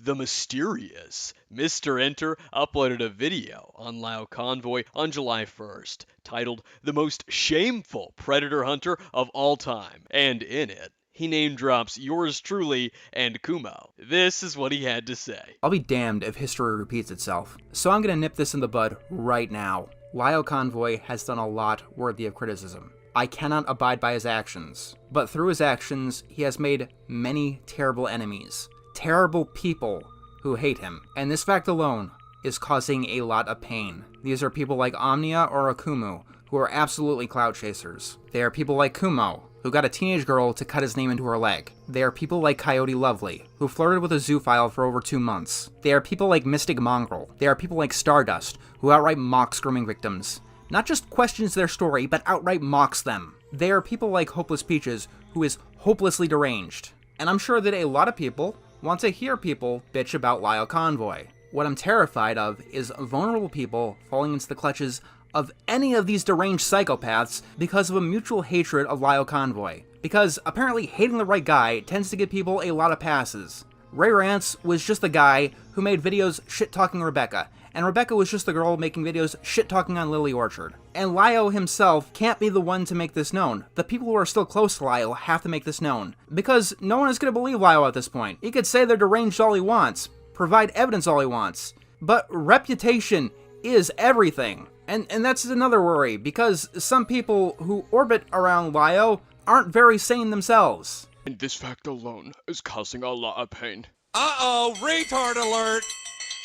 the mysterious MrEnter uploaded a video on Lao Convoy on July 1st, titled The Most Shameful Predator Hunter of All Time, and in it, he name drops yours truly and Kumo. This is what he had to say. I'll be damned if history repeats itself, so I'm gonna nip this in the bud right now. Lao Convoy has done a lot worthy of criticism. I cannot abide by his actions, but through his actions, he has made many terrible enemies. Terrible people who hate him, and this fact alone is causing a lot of pain. These are people like Omnia or Akumu, who are absolutely clout chasers. They are people like Kumo, who got a teenage girl to cut his name into her leg. They are people like Coyote Lovely, who flirted with a zoophile for over 2 months. They are people like Mystic Mongrel. They are people like Stardust, who outright mocks grooming victims. Not just questions their story, but outright mocks them. They are people like Hopeless Peaches, who is hopelessly deranged. And I'm sure that a lot of people want to hear people bitch about Lyle Convoy. What I'm terrified of is vulnerable people falling into the clutches of any of these deranged psychopaths because of a mutual hatred of Lyle Convoy. Because apparently hating the right guy tends to give people a lot of passes. Ray Rance was just the guy who made videos shit-talking Rebecca, and Rebecca was just the girl making videos shit-talking on Lily Orchard. And Lyle himself can't be the one to make this known. The people who are still close to Lyle have to make this known. Because no one is going to believe Lyle at this point. He could say they're deranged all he wants, provide evidence all he wants, but reputation is everything. And that's another worry, because some people who orbit around Lyle aren't very sane themselves. And this fact alone is causing a lot of pain. Uh-oh, retard alert!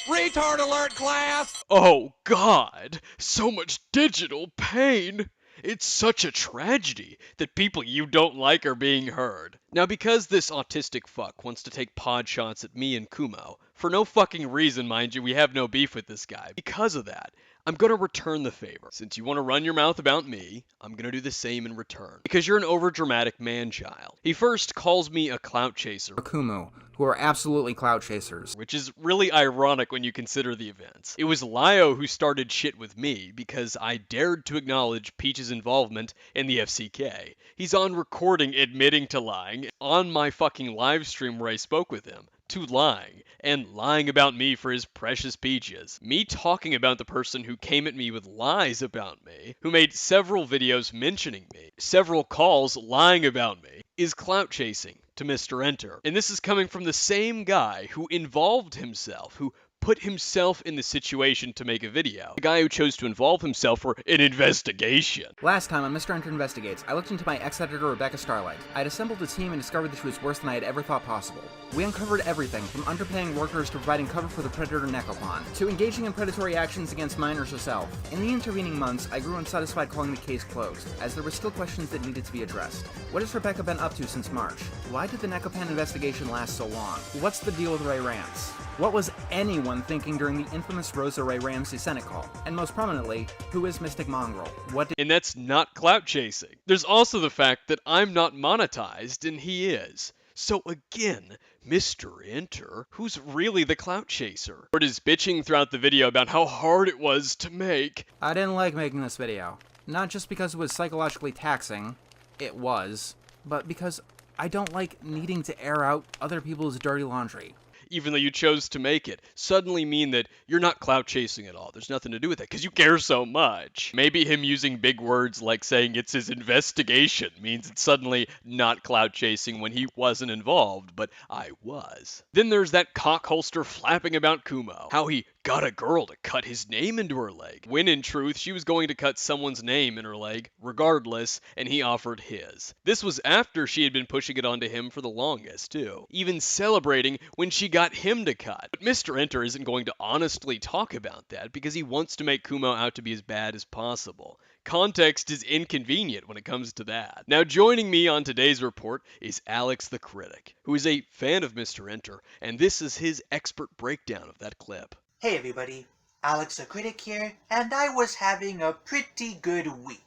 Retard alert, class! Oh God, so much digital pain! It's such a tragedy that people you don't like are being heard. Now because this autistic fuck wants to take pod shots at me and Kumo, for no fucking reason mind you, we have no beef with this guy. Because of that, I'm gonna return the favor. Since you want to run your mouth about me, I'm gonna do the same in return. Because you're an overdramatic man-child. He first calls me a clout chaser. Akumu, who are absolutely clout chasers. Which is really ironic when you consider the events. It was Lio who started shit with me because I dared to acknowledge Peach's involvement in the FCK. He's on recording admitting to lying on my fucking live stream where I spoke with him. To lying, and lying about me for his precious Peaches. Me talking about the person who came at me with lies about me, who made several videos mentioning me, several calls lying about me, is clout chasing to MrEnter. And this is coming from the same guy who involved himself, who put himself in the situation to make a video. The guy who chose to involve himself for an investigation. Last time on MrEnter Investigates, I looked into my ex-editor Rebecca Starlight. I had assembled a team and discovered that she was worse than I had ever thought possible. We uncovered everything, from underpaying workers to providing cover for the predator Necropon, to engaging in predatory actions against minors herself. In the intervening months, I grew unsatisfied calling the case closed, as there were still questions that needed to be addressed. What has Rebecca been up to since March? Why did the Necropon investigation last so long? What's the deal with Ray Rance? What was anyone thinking during the infamous Rosa Ray Ramsey Senate call? And most prominently, who is Mystic Mongrel? And that's not clout chasing. There's also the fact that I'm not monetized and he is. So again, MrEnter, who's really the clout chaser? Or is bitching throughout the video about how hard it was to make. I didn't like making this video. Not just because it was psychologically taxing, it was, but because I don't like needing to air out other people's dirty laundry. Even though you chose to make it, suddenly mean that you're not clout chasing at all. There's nothing to do with it, because you care so much. Maybe him using big words like saying it's his investigation means it's suddenly not clout chasing when he wasn't involved, but I was. Then there's that cock holster flapping about Kumo, how he got a girl to cut his name into her leg, when in truth she was going to cut someone's name in her leg, regardless, and he offered his. This was after she had been pushing it onto him for the longest, too, even celebrating when she got him to cut. But MrEnter isn't going to honestly talk about that because he wants to make Kumo out to be as bad as possible. Context is inconvenient when it comes to that. Now joining me on today's report is Alex the Critic, who is a fan of MrEnter, and this is his expert breakdown of that clip. Hey everybody, Alex the Critic here, and I was having a pretty good week.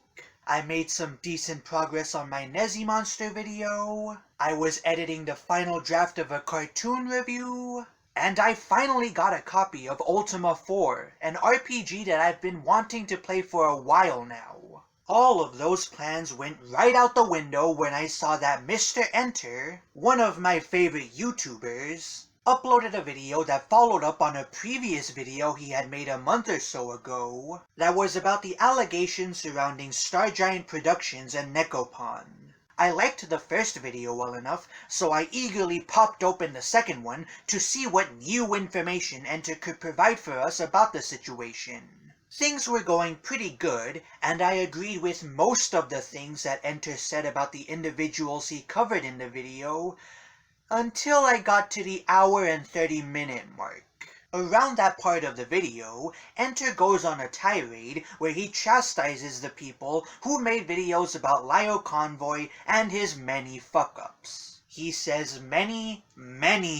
I made some decent progress on my Nezzy Monster video, I was editing the final draft of a cartoon review, and I finally got a copy of Ultima 4, an RPG that I've been wanting to play for a while now. All of those plans went right out the window when I saw that MrEnter, one of my favorite YouTubers, uploaded a video that followed up on a previous video he had made a month or so ago that was about the allegations surrounding Star Giant Productions and Nekopon. I liked the first video well enough, so I eagerly popped open the second one to see what new information Enter could provide for us about the situation. Things were going pretty good, and I agreed with most of the things that Enter said about the individuals he covered in the video, until I got to the hour and 30-minute mark. Around that part of the video, Enter goes on a tirade where he chastises the people who made videos about Lio Convoy and his many fuck-ups. He says many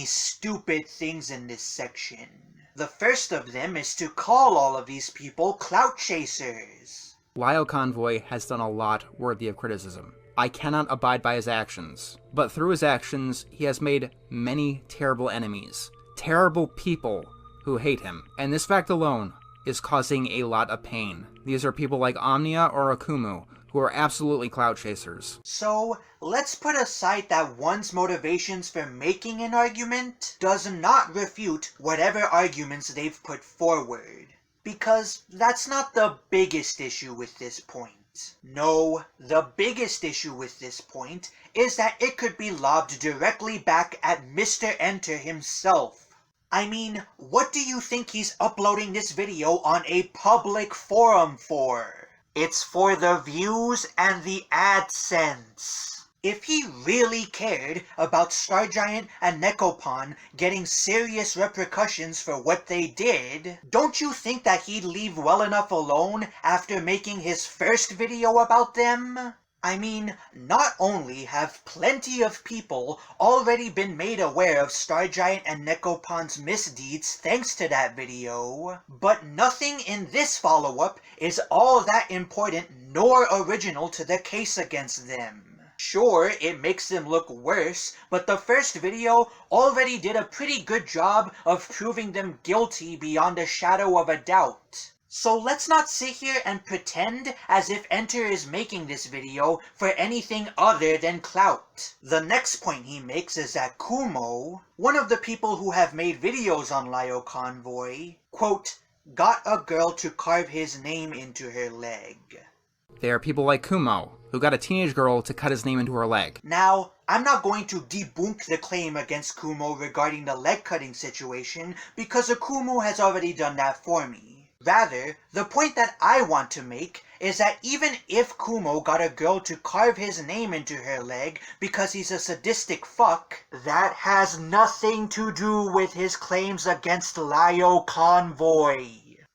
stupid things in this section. The first of them is to call all of these people clout chasers. Lio Convoy has done a lot worthy of criticism. I cannot abide by his actions, but through his actions, he has made many terrible enemies. Terrible people who hate him, and this fact alone is causing a lot of pain. These are people like Omnia or Akumu, who are absolutely clout chasers. So, let's put aside that one's motivations for making an argument does not refute whatever arguments they've put forward. Because that's not the biggest issue with this point. No, the biggest issue with this point is that it could be lobbed directly back at MrEnter himself. I mean, what do you think he's uploading this video on a public forum for? It's for the views and the AdSense. If he really cared about Star Giant and Nekopon getting serious repercussions for what they did, don't you think that he'd leave well enough alone after making his first video about them? I mean, not only have plenty of people already been made aware of Star Giant and Nekopon's misdeeds thanks to that video, but nothing in this follow-up is all that important nor original to the case against them. Sure, it makes them look worse, but the first video already did a pretty good job of proving them guilty beyond a shadow of a doubt. So let's not sit here and pretend as if Enter is making this video for anything other than clout. The next point he makes is that Kumo, one of the people who have made videos on Lio Convoy, quote, got a girl to carve his name into her leg. There are people like Kumo, who got a teenage girl to cut his name into her leg. Now, I'm not going to debunk the claim against Kumo regarding the leg cutting situation, because Akumu has already done that for me. Rather, the point that I want to make is that even if Kumo got a girl to carve his name into her leg because he's a sadistic fuck, that has nothing to do with his claims against Lio Convoy.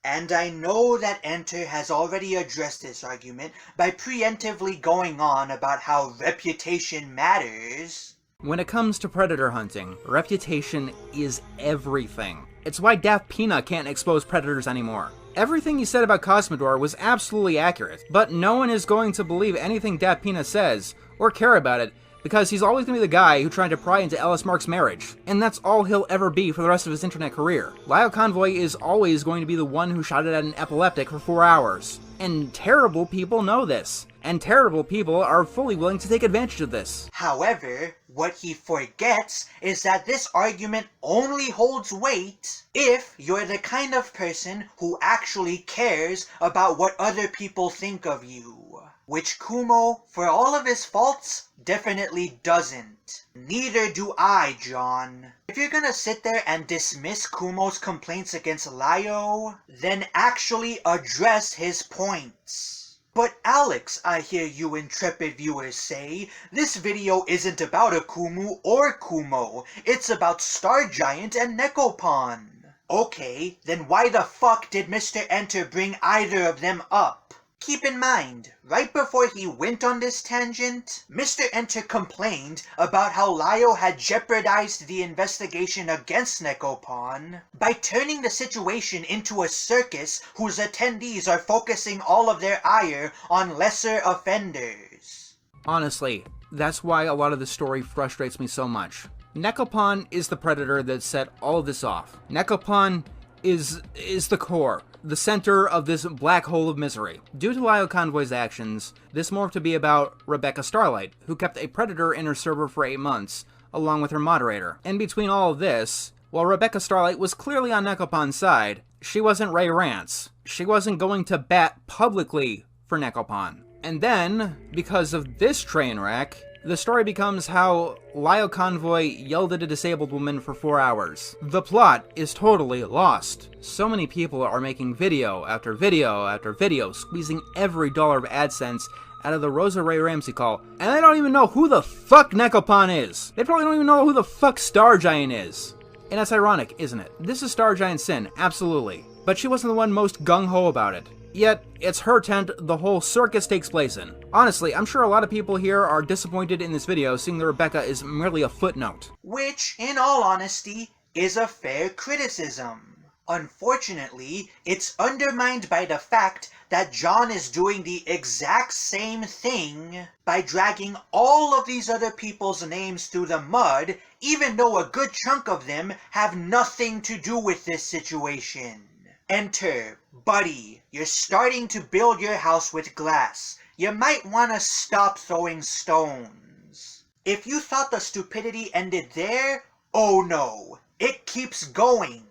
And I know that Enter has already addressed this argument by preemptively going on about how reputation matters. When it comes to predator hunting, reputation is everything. It's why Daft Peanut can't expose predators anymore. Everything he said about Cosmodor was absolutely accurate, but no one is going to believe anything Daft Peanut says, or care about it, because he's always going to be the guy who tried to pry into Ellis Mark's marriage, and that's all he'll ever be for the rest of his internet career. Lio Convoy is always going to be the one who shouted at an epileptic for 4 hours, and terrible people know this, and terrible people are fully willing to take advantage of this. However, what he forgets is that this argument only holds weight if you're the kind of person who actually cares about what other people think of you. Which Kumo, for all of his faults, definitely doesn't. Neither do I, John. If you're gonna sit there and dismiss Kumo's complaints against Lio, then actually address his points. But Alex, I hear you intrepid viewers say, this video isn't about Akumu or Kumo, it's about Star Giant and Nekopon. Okay, then why the fuck did MrEnter bring either of them up? Keep in mind, right before he went on this tangent, MrEnter complained about how Lio had jeopardized the investigation against Nekopon by turning the situation into a circus whose attendees are focusing all of their ire on lesser offenders. Honestly, that's why a lot of the story frustrates me so much. Nekopon is the predator that set all of this off. Nekopon is the core, the center of this black hole of misery. Due to Lio Convoy's actions, this morphed to be about Rebecca Starlight, who kept a predator in her server for 8 months, along with her moderator. And between all of this, While Rebecca Starlight was clearly on Nekopon's side, she wasn't Ray Rance. She wasn't going to bat publicly for Nekopon. And then, because of this train wreck, the story becomes how Lyle Convoy yelled at a disabled woman for 4 hours. The plot is totally lost. So many people are making video after video after video, squeezing every dollar of AdSense out of the Rosa Ray Ramsey call, and they don't even know who the fuck Nekopon is. They probably don't even know who the fuck Star Giant is. And that's ironic, isn't it? This is Star Giant's sin, absolutely. But she wasn't the one most gung-ho about it. Yet, it's her tent the whole circus takes place in. Honestly, I'm sure a lot of people here are disappointed in this video, seeing that Rebecca is merely a footnote. Which, in all honesty, is a fair criticism. Unfortunately, it's undermined by the fact that John is doing the exact same thing by dragging all of these other people's names through the mud, even though a good chunk of them have nothing to do with this situation. Enter, buddy, you're starting to build your house with glass. You might want to stop throwing stones. If you thought the stupidity ended there, oh no, it keeps going.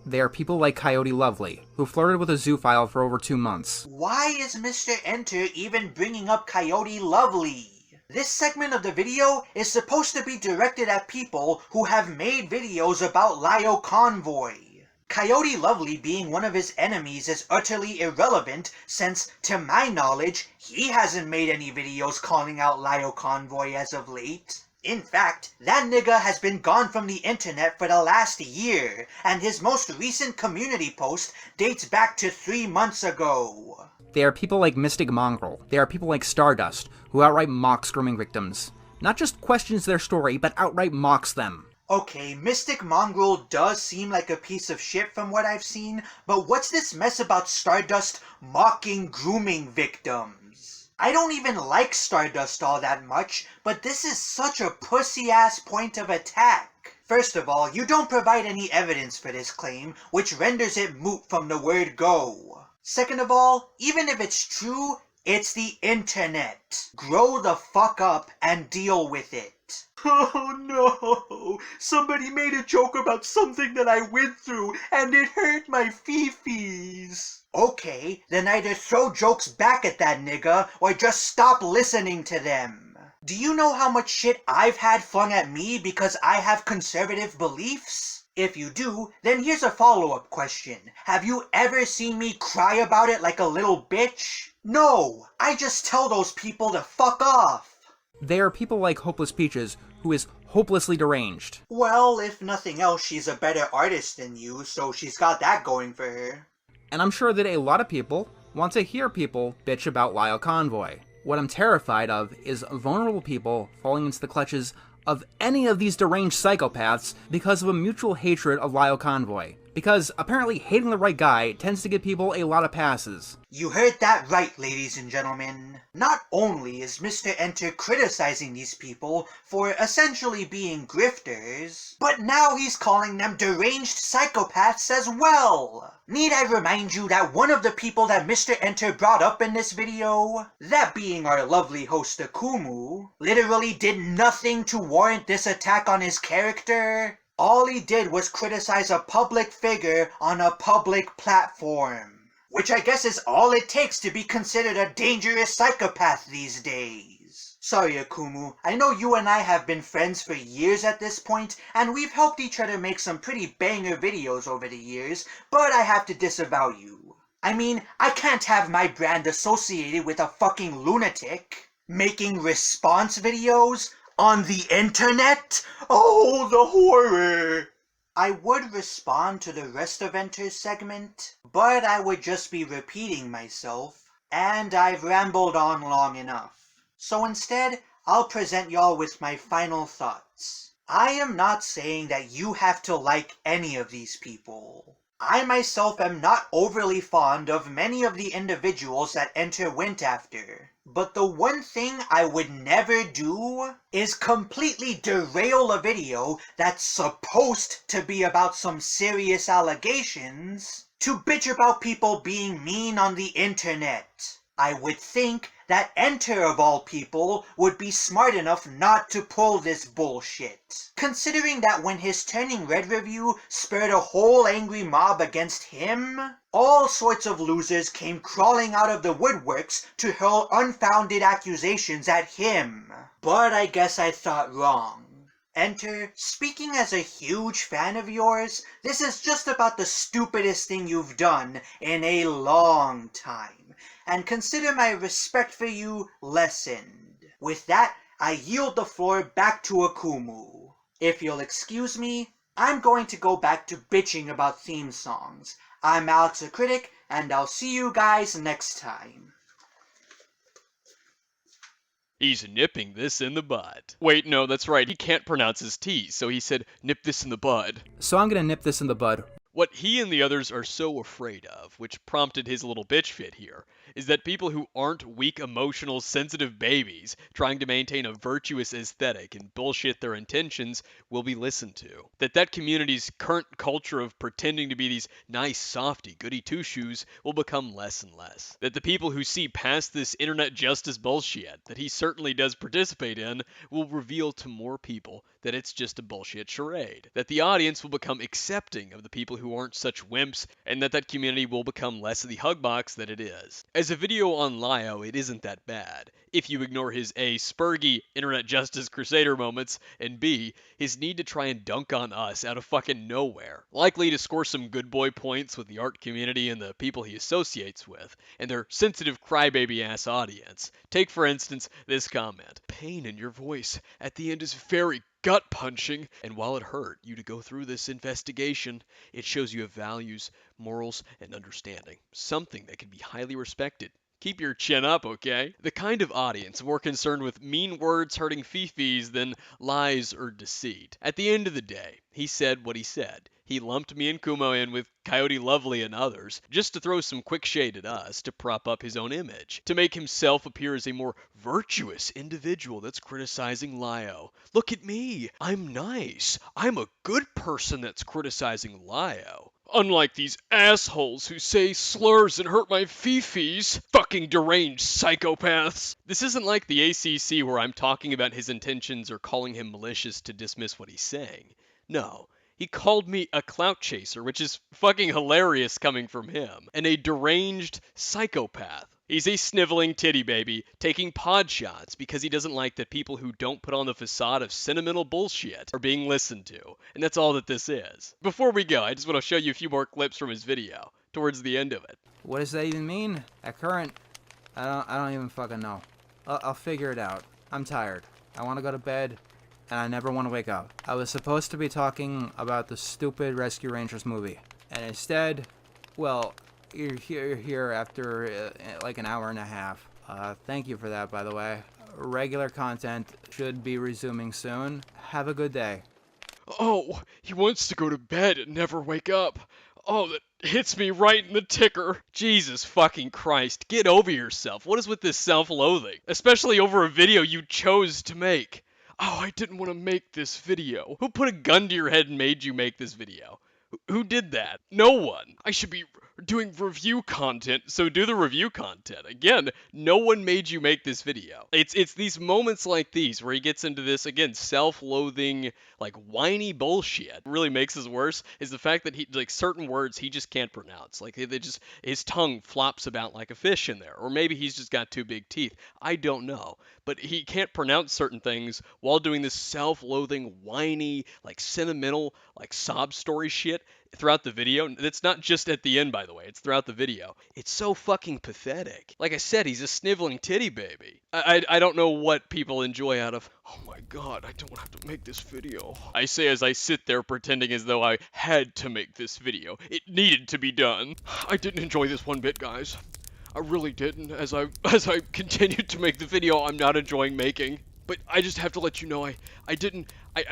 They are people like Coyote Lovely, who flirted with a zoophile for over 2 months. Why is MrEnter even bringing up Coyote Lovely? This segment of the video is supposed to be directed at people who have made videos about Lyle Convoy. Coyote Lovely being one of his enemies is utterly irrelevant since, to my knowledge, he hasn't made any videos calling out Lyle Convoy as of late. In fact, that nigga has been gone from the internet for the last year, and his most recent community post dates back to 3 months ago. They are people like Mystic Mongrel. They are people like Stardust, who outright mocks grooming victims. Not just questions their story, but outright mocks them. Okay, Mystic Mongrel does seem like a piece of shit from what I've seen, but what's this mess about Stardust mocking grooming victims? I don't even like Stardust all that much, but this is such a pussy-ass point of attack. First of all, you don't provide any evidence for this claim, which renders it moot from the word go. Second of all, even if it's true, it's the internet. Grow the fuck up and deal with it. Oh no! Somebody made a joke about something that I went through, and it hurt my fifis. Okay, then either throw jokes back at that nigga, or just stop listening to them. Do you know how much shit I've had flung at me because I have conservative beliefs? If you do, then here's a follow-up question. Have you ever seen me cry about it like a little bitch? No, I just tell those people to fuck off. They are people like Hopeless Peaches, who is hopelessly deranged. Well, if nothing else, she's a better artist than you, so she's got that going for her. And I'm sure that a lot of people want to hear people bitch about Lyle Convoy. What I'm terrified of is vulnerable people falling into the clutches of any of these deranged psychopaths because of a mutual hatred of Lyle Convoy. Because apparently hating the right guy tends to give people a lot of passes. You heard that right, ladies and gentlemen. Not only is MrEnter criticizing these people for essentially being grifters, but now he's calling them deranged psychopaths as well. Need I remind you that one of the people that MrEnter brought up in this video, that being our lovely host Akumu, literally did nothing to warrant this attack on his character? All he did was criticize a public figure on a public platform. Which I guess is all it takes to be considered a dangerous psychopath these days. Sorry, Akumu, I know you and I have been friends for years at this point, and we've helped each other make some pretty banger videos over the years, but I have to disavow you. I mean, I can't have my brand associated with a fucking lunatic. Making response videos? On the internet? Oh, the horror! I would respond to the rest of Enter's segment, but I would just be repeating myself, and I've rambled on long enough. So instead, I'll present y'all with my final thoughts. I am not saying that you have to like any of these people. I myself am not overly fond of many of the individuals that Enter went after. But the one thing I would never do is completely derail a video that's supposed to be about some serious allegations to bitch about people being mean on the internet. I would think that Enter of all people would be smart enough not to pull this bullshit. Considering that when his Turning Red review spurred a whole angry mob against him, all sorts of losers came crawling out of the woodworks to hurl unfounded accusations at him. But I guess I thought wrong. Enter, speaking as a huge fan of yours, this is just about the stupidest thing you've done in a long time, and consider my respect for you lessened. With that, I yield the floor back to Akumu. If you'll excuse me, I'm going to go back to bitching about theme songs. I'm Alex the Critic, and I'll see you guys next time. He's nipping this in the bud. Wait, no, that's right. He can't pronounce his T's, so he said nip this in the bud. So I'm gonna nip this in the bud. What he and the others are so afraid of, which prompted his little bitch fit here, is that people who aren't weak, emotional, sensitive babies trying to maintain a virtuous aesthetic and bullshit their intentions will be listened to. That community's current culture of pretending to be these nice, softy, goody two-shoes will become less and less. That the people who see past this internet justice bullshit that he certainly does participate in will reveal to more people that it's just a bullshit charade. That the audience will become accepting of the people who aren't such wimps, and that community will become less of the hugbox that it is. As a video on Lio, it isn't that bad, if you ignore his A, spurgy internet justice crusader moments, and B, his need to try and dunk on us out of fucking nowhere. Likely to score some good boy points with the art community and the people he associates with, and their sensitive crybaby ass audience. Take for instance this comment. Pain in your voice at the end is very gut punching, and while it hurt you to go through this investigation, it shows you have values, morals, and understanding. Something that can be highly respected. Keep your chin up, okay? The kind of audience more concerned with mean words hurting fifis than lies or deceit. At the end of the day, he said what he said. He lumped me and Kumo in with Coyote Lovely and others, just to throw some quick shade at us to prop up his own image, to make himself appear as a more virtuous individual that's criticizing Lio. Look at me, I'm nice. I'm a good person that's criticizing Lio. Unlike these assholes who say slurs and hurt my fifis. Fucking deranged psychopaths. This isn't like the ACC where I'm talking about his intentions or calling him malicious to dismiss what he's saying. No. He called me a clout chaser, which is fucking hilarious coming from him, and a deranged psychopath. He's a sniveling titty baby, taking pod shots because he doesn't like that people who don't put on the facade of sentimental bullshit are being listened to, and that's all that this is. Before we go, I just want to show you a few more clips from his video, towards the end of it. What does that even mean? At current, I don't even fucking know. I'll figure it out. I'm tired. I want to go to bed, and I never want to wake up. I was supposed to be talking about the stupid Rescue Rangers movie, and instead, well, you're here after like an hour and a half. Thank you for that, by the way. Regular content should be resuming soon. Have a good day. Oh, he wants to go to bed and never wake up. Oh, that hits me right in the ticker. Jesus fucking Christ, get over yourself. What is with this self-loathing? Especially over a video you chose to make. Oh, I didn't want to make this video. Who put a gun to your head and made you make this video? Who did that? No one. I should be doing review content, so do the review content. Again, no one made you make this video. It's these moments like these where he gets into this, again, self-loathing, like, whiny bullshit. What really makes this worse is the fact that he, like, certain words he just can't pronounce. Like, they just, his tongue flops about like a fish in there. Or maybe he's just got too big teeth. I don't know. But he can't pronounce certain things while doing this self-loathing, whiny, like, sentimental, like, sob story shit throughout the video. It's not just at the end, by the way. It's throughout the video. It's so fucking pathetic. Like I said, he's a sniveling titty baby. I don't know what people enjoy out of, oh my god, I don't have to make this video. I say as I sit there pretending as though I had to make this video. It needed to be done. I didn't enjoy this one bit, guys. I really didn't. As I continued to make the video I'm not enjoying making. But I just have to let you know, I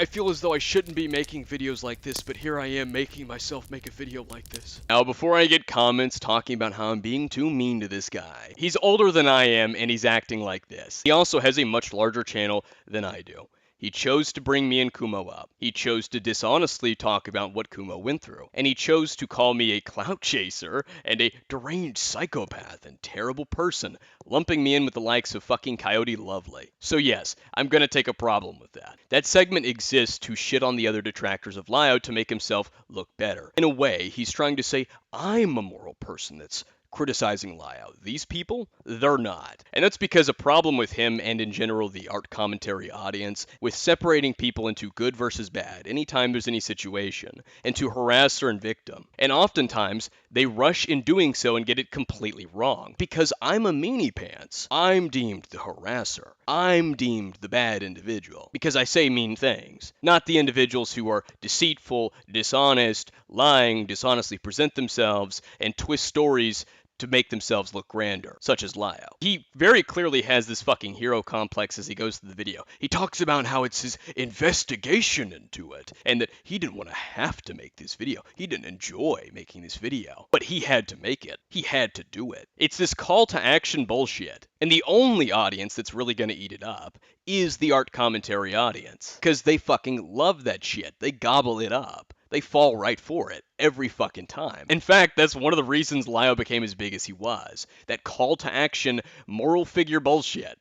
feel as though I shouldn't be making videos like this, but here I am making myself make a video like this. Now, before I get comments talking about how I'm being too mean to this guy, he's older than I am, and he's acting like this. He also has a much larger channel than I do. He chose to bring me and Kumo up. He chose to dishonestly talk about what Kumo went through. And he chose to call me a clout chaser and a deranged psychopath and terrible person, lumping me in with the likes of fucking Coyote Lovely. So yes, I'm gonna take a problem with that. That segment exists to shit on the other detractors of Lyo to make himself look better. In a way, he's trying to say, I'm a moral person that's criticizing Lyo. These people, they're not. And that's because a problem with him and in general the art commentary audience with separating people into good versus bad anytime there's any situation, and to harasser and victim. And oftentimes, they rush in doing so and get it completely wrong. Because I'm a meanie pants. I'm deemed the harasser. I'm deemed the bad individual. Because I say mean things. Not the individuals who are deceitful, dishonest, lying, dishonestly present themselves, and twist stories to make themselves look grander, such as Lyo. He very clearly has this fucking hero complex as he goes through the video. He talks about how it's his investigation into it, and that he didn't want to have to make this video. He didn't enjoy making this video, but he had to make it. He had to do it. It's this call to action bullshit, and the only audience that's really gonna eat it up is the art commentary audience, because they fucking love that shit. They gobble it up. They fall right for it every fucking time. In fact, that's one of the reasons Lyo became as big as he was. That call to action, moral figure bullshit.